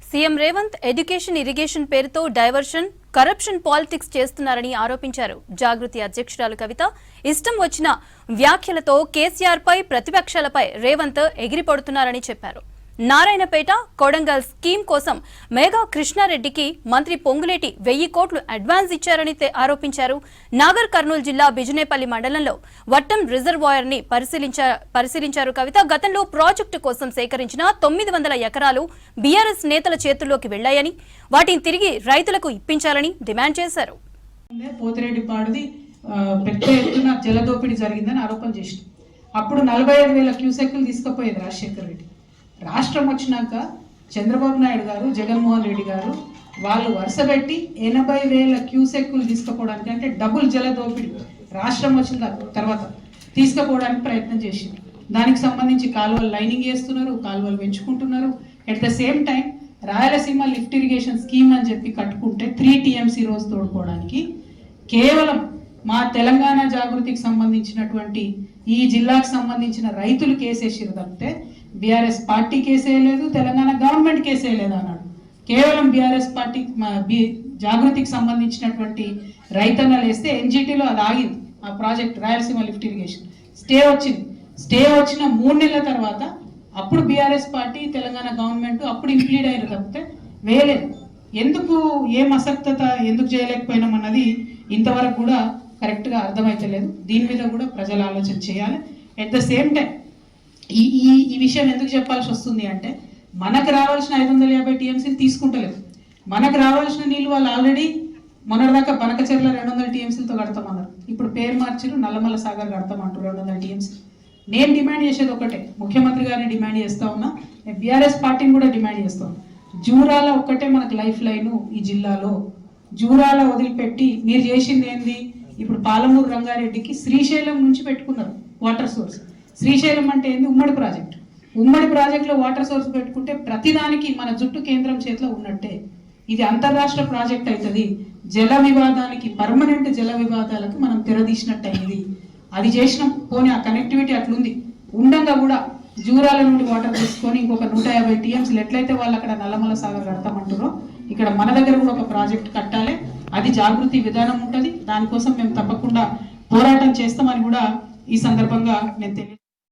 CM Revanth education irrigation పేరుతో diversion corruption politics చేస్తున్నారని ఆరోపించారు. జాగృతి అధ్యక్షురాలు కవిత ఇష్టం వచ్చిన వ్యాఖ్యలతో కేసీఆర్ పై ప్రతిపక్షాలపై రేవంత్ ఎగిరిపడుతున్నారని చెప్పారు. నారాయణపేట కొడంగల్ స్కీమ్ కోసం మేఘా కృష్ణారెడ్డికి మంత్రి పొంగులేటి 1000 కోట్లు అడ్వాన్స్ ఇచ్చారని ఆరోపించారు. నాగర్ కర్నూలు జిల్లా బిజినేపల్లి మండలంలో వట్టం రిజర్వాయర్ ని పరిశీలించారు కవిత. గతంలో ప్రాజెక్టు కోసం సేకరించిన 900 ఎకరాలు బీఆర్ఎస్ నేతల చేతుల్లోకి వెళ్లాయని, వాటిని తిరిగి రైతులకు ఇప్పించాలని డిమాండ్ చేశారు. పోతిరెడ్డిపాడుది పెద్ద ఎత్తున జలదోపిడీ జరిగిందని ఆరోపణ చేసింది. అప్పుడు 45,000 క్యూసెక్లు తీసుకుపోయేది రాజశేఖర్ రెడ్డి. రాష్ట్రం వచ్చినాక చంద్రబాబు నాయుడు గారు, జగన్మోహన్ రెడ్డి గారు వాళ్ళు వరుసపెట్టి 80,000 క్యూసెక్లు తీసుకుపోవడానికి, అంటే డబుల్ జలదోపిడీ రాష్ట్రం వచ్చిన తర్వాత తీసుకుపోవడానికి ప్రయత్నం చేసింది. దానికి సంబంధించి కాలువలు లైనింగ్ చేస్తున్నారు, కాలువలు పెంచుకుంటున్నారు. At the same time Rayalaseema lift irrigation scheme అని చెప్పి కట్టుకుంటే 3 TMC రోజు తోడుకోవడానికి కేవలం మా తెలంగాణ జాగృతికి సంబంధించినటువంటి ఈ జిల్లాకు సంబంధించిన రైతులు కేసేసారు తప్పితే బీఆర్ఎస్ పార్టీ కేసేయలేదు, తెలంగాణ గవర్నమెంట్ కేసేయలేదు అన్నాడు. కేవలం బీఆర్ఎస్ పార్టీ జాగృతికి సంబంధించినటువంటి రైతన్నలు వేస్తే ఎన్జిటీలో అది ఆగింది. ఆ project Rayalaseema lift irrigation stay వచ్చింది. స్టే వచ్చిన 3 నెలల తర్వాత అప్పుడు బీఆర్ఎస్ పార్టీ, తెలంగాణ గవర్నమెంట్ అప్పుడు ఇంప్లీడ్ అయ్యారు తప్పితే వేయలేదు. ఎందుకు ఏం అసక్తత ఎందుకు చేయలేకపోయినాం అన్నది ఇంతవరకు కూడా కరెక్ట్గా అర్థమైతలేదు. దీని మీద కూడా ప్రజలు ఆలోచన చేయాలి. అట్ ద సేమ్ టైం ఈ విషయం ఎందుకు చెప్పాల్సి వస్తుంది అంటే, మనకు రావాల్సిన 550 TMCలు తీసుకుంటలేదు. మనకు రావాల్సిన నీళ్ళు వాళ్ళు ఆల్రెడీ మొన్నటిదాకా బనకచెర్ల 200 TMCలతో కడతామన్నారు. ఇప్పుడు పేరు మార్చిరు, నల్లమల్ల సాగర్ కడతామంటారు 200 TMC. నేను డిమాండ్ చేసేది ఒకటే, ముఖ్యమంత్రి గారిని డిమాండ్ చేస్తా ఉన్నా, బీఆర్ఎస్ పార్టీని కూడా డిమాండ్ చేస్తా ఉన్నా. జూరాల ఒక్కటే మనకు లైఫ్ లైను ఈ జిల్లాలో. జూరాల వదిలిపెట్టి మీరు చేసింది ఏంది? ఇప్పుడు పాలమూరు రంగారెడ్డికి శ్రీశైలం నుంచి పెట్టుకున్నారు వాటర్ సోర్స్. శ్రీశైలం అంటే ఏంది? ఉమ్మడి ప్రాజెక్ట్. ఉమ్మడి ప్రాజెక్టులో వాటర్ సోర్స్ పెట్టుకుంటే ప్రతిదానికి మన జుట్టు కేంద్రం చేతిలో ఉన్నట్టే. ఇది అంతర్రాష్ట్ర ప్రాజెక్ట్ అవుతుంది. జల వివాదానికి, పర్మనెంట్ జల వివాదాలకు మనం తెరదీసినట్టు అయింది. అది చేసినాం. పోనీ ఆ కనెక్టివిటీ అట్లుంది. ఉండంగా కూడా జూరాల నుండి వాటర్ తీసుకొని ఇంకొక 150 TMCలు ఎట్లయితే వాళ్ళు అక్కడ నల్లమల్ల సాగర్ కడతామంటారో ఇక్కడ మన దగ్గర కూడా ఒక ప్రాజెక్ట్ కట్టాలి. అది జాగృతి విధానం ఉంటుంది. దానికోసం మేము తప్పకుండా పోరాటం చేస్తామని కూడా ఈ సందర్భంగా నేను